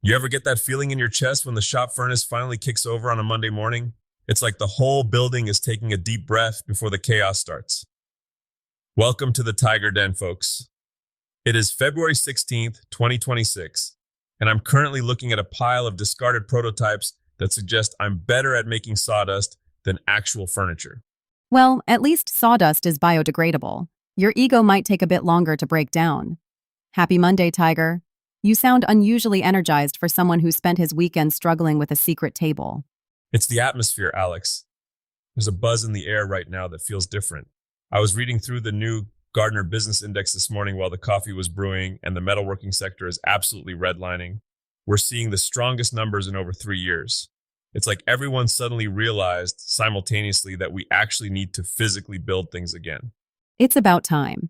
You ever get that feeling in your chest when the shop furnace finally kicks over on a Monday morning? It's like the whole building is taking a deep breath before the chaos starts. Welcome to the TigerDen, folks. It is February 16th, 2026, and I'm currently looking at a pile of discarded prototypes that suggest I'm better at making sawdust than actual furniture. Well, at least sawdust is biodegradable. Your ego might take a bit longer to break down. Happy Monday, Tiger. You sound unusually energized for someone who spent his weekend struggling with a secret table. It's the atmosphere, Alex. There's a buzz in the air right now that feels different. I was reading through the new Gardner Business Index this morning while the coffee was brewing, and the metalworking sector is absolutely redlining. We're seeing the strongest numbers in over 3 years. It's like everyone suddenly realized simultaneously that we actually need to physically build things again. It's about time.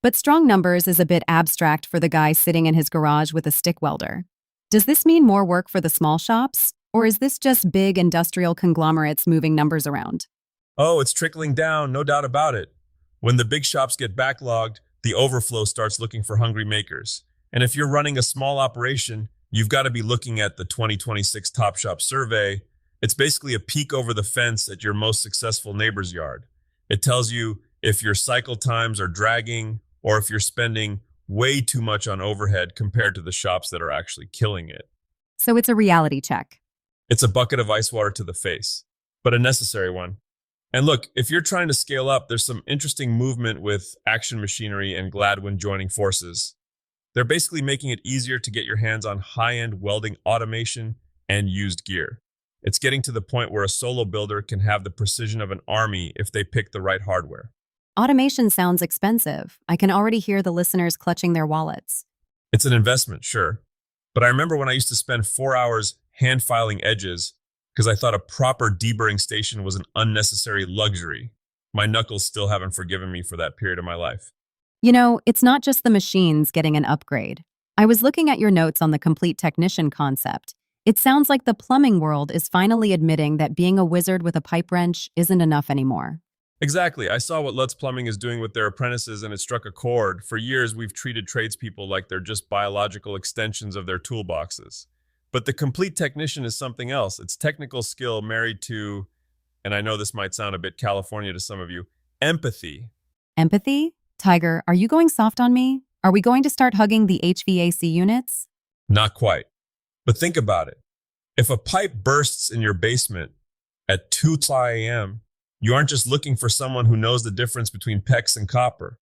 But strong numbers is a bit abstract for the guy sitting in his garage with a stick welder. Does this mean more work for the small shops? Or is this just big industrial conglomerates moving numbers around? Oh, it's trickling down, no doubt about it. When the big shops get backlogged, the overflow starts looking for hungry makers. And if you're running a small operation, you've got to be looking at the 2026 Top Shop survey. It's basically a peek over the fence at your most successful neighbor's yard. It tells you if your cycle times are dragging or if you're spending way too much on overhead compared to the shops that are actually killing it. So it's a reality check. It's a bucket of ice water to the face, but a necessary one. And look, if you're trying to scale up, there's some interesting movement with Action Machinery and Gladwin joining forces. They're basically making it easier to get your hands on high-end welding automation and used gear. It's getting to the point where a solo builder can have the precision of an army if they pick the right hardware. Automation sounds expensive. I can already hear the listeners clutching their wallets. It's an investment, sure. But I remember when I used to spend 4 hours hand filing edges because I thought a proper deburring station was an unnecessary luxury. My knuckles still haven't forgiven me for that period of my life. You know, it's not just the machines getting an upgrade. I was looking at your notes on the complete technician concept. It sounds like the plumbing world is finally admitting that being a wizard with a pipe wrench isn't enough anymore. Exactly. I saw what Lutz Plumbing is doing with their apprentices and it struck a chord. For years, we've treated tradespeople like they're just biological extensions of their toolboxes. But the complete technician is something else. It's technical skill married to, and I know this might sound a bit California to some of you, empathy. Empathy? Tiger, are you going soft on me? Are we going to start hugging the HVAC units? Not quite. But think about it. If a pipe bursts in your basement at 2 a.m., you aren't just looking for someone who knows the difference between PEX and copper.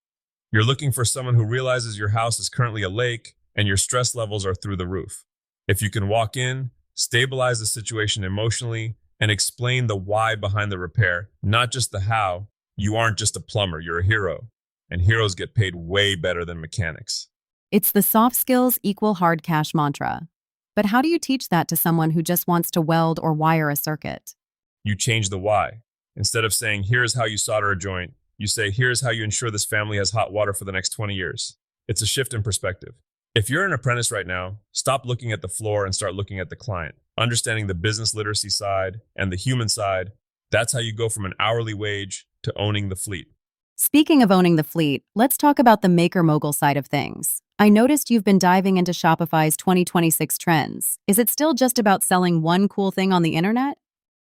You're looking for someone who realizes your house is currently a lake and your stress levels are through the roof. If you can walk in, stabilize the situation emotionally, and explain the why behind the repair, not just the how, you aren't just a plumber, you're a hero. And heroes get paid way better than mechanics. It's the soft skills equal hard cash mantra. But how do you teach that to someone who just wants to weld or wire a circuit? You change the why. Instead of saying, here's how you solder a joint, you say, here's how you ensure this family has hot water for the next 20 years. It's a shift in perspective. If you're an apprentice right now, stop looking at the floor and start looking at the client. Understanding the business literacy side and the human side, that's how you go from an hourly wage to owning the fleet. Speaking of owning the fleet, let's talk about the maker mogul side of things. I noticed you've been diving into Shopify's 2026 trends. Is it still just about selling one cool thing on the internet?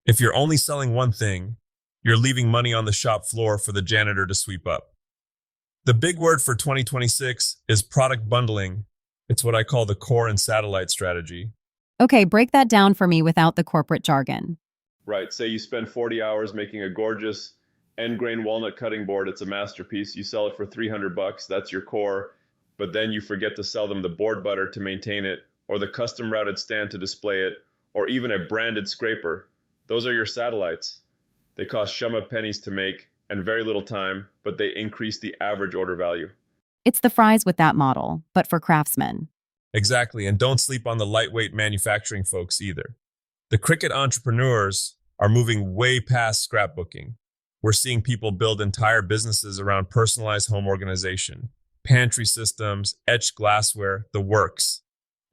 If you're only selling one thing, you're leaving money on the shop floor for the janitor to sweep up. The big word for 2026 is product bundling. It's what I call the core and satellite strategy. Okay, break that down for me without the corporate jargon. Right. Say you spend 40 hours making a gorgeous end grain walnut cutting board. It's a masterpiece. You sell it for $300. That's your core. But then you forget to sell them the board butter to maintain it, or the custom routed stand to display it, or even a branded scraper. Those are your satellites. They cost shumma pennies to make and very little time, but they increase the average order value. It's the fries with that model, but for craftsmen. Exactly, and don't sleep on the lightweight manufacturing folks either. The Cricut entrepreneurs are moving way past scrapbooking. We're seeing people build entire businesses around personalized home organization, pantry systems, etched glassware, the works.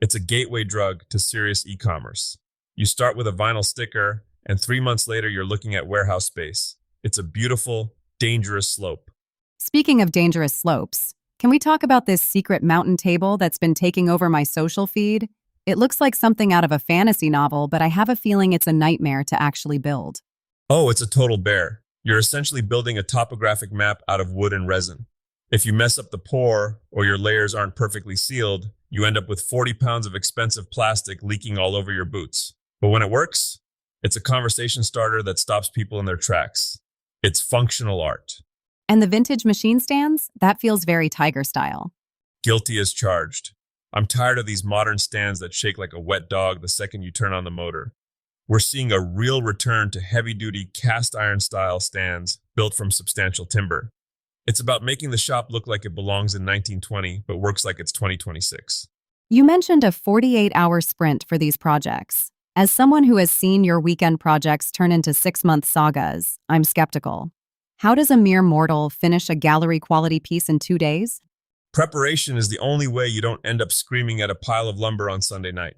It's a gateway drug to serious e-commerce. You start with a vinyl sticker, and 3 months later, you're looking at warehouse space. It's a beautiful, dangerous slope. Speaking of dangerous slopes, can we talk about this secret mountain table that's been taking over my social feed? It looks like something out of a fantasy novel, but I have a feeling it's a nightmare to actually build. Oh, it's a total bear. You're essentially building a topographic map out of wood and resin. If you mess up the pour or your layers aren't perfectly sealed, you end up with 40 pounds of expensive plastic leaking all over your boots. But when it works, it's a conversation starter that stops people in their tracks. It's functional art. And the vintage machine stands? That feels very Tiger style. Guilty as charged. I'm tired of these modern stands that shake like a wet dog the second you turn on the motor. We're seeing a real return to heavy-duty cast iron style stands built from substantial timber. It's about making the shop look like it belongs in 1920, but works like it's 2026. You mentioned a 48-hour sprint for these projects. As someone who has seen your weekend projects turn into 6-month sagas, I'm skeptical. How does a mere mortal finish a gallery-quality piece in 2 days? Preparation is the only way you don't end up screaming at a pile of lumber on Sunday night.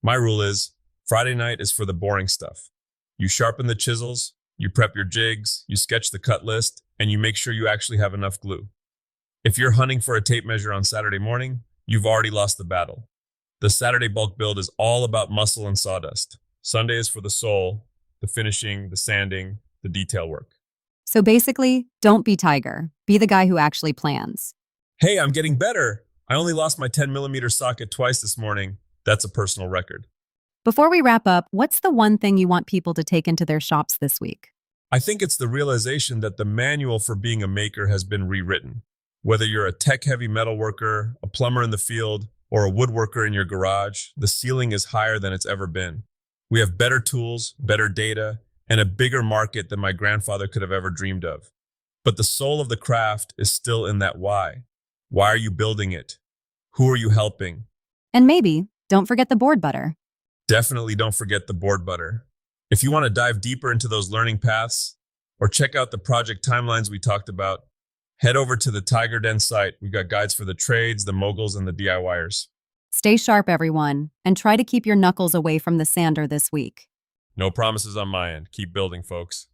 My rule is, Friday night is for the boring stuff. You sharpen the chisels, you prep your jigs, you sketch the cut list, and you make sure you actually have enough glue. If you're hunting for a tape measure on Saturday morning, you've already lost the battle. The Saturday bulk build is all about muscle and sawdust. Sunday is for the soul, the finishing, the sanding, the detail work. So basically, don't be Tiger. Be the guy who actually plans. Hey, I'm getting better. I only lost my 10mm socket twice this morning. That's a personal record. Before we wrap up, what's the one thing you want people to take into their shops this week? I think it's the realization that the manual for being a maker has been rewritten. Whether you're a tech-heavy metal worker, a plumber in the field, or a woodworker in your garage, the ceiling is higher than it's ever been. We have better tools, better data, and a bigger market than my grandfather could have ever dreamed of. But the soul of the craft is still in that why. Why are you building it? Who are you helping? And maybe, don't forget the board butter. Definitely don't forget the board butter. If you want to dive deeper into those learning paths or check out the project timelines we talked about, head over to the TigerDen site. We've got guides for the trades, the moguls, and the DIYers. Stay sharp, everyone, and try to keep your knuckles away from the sander this week. No promises on my end. Keep building, folks.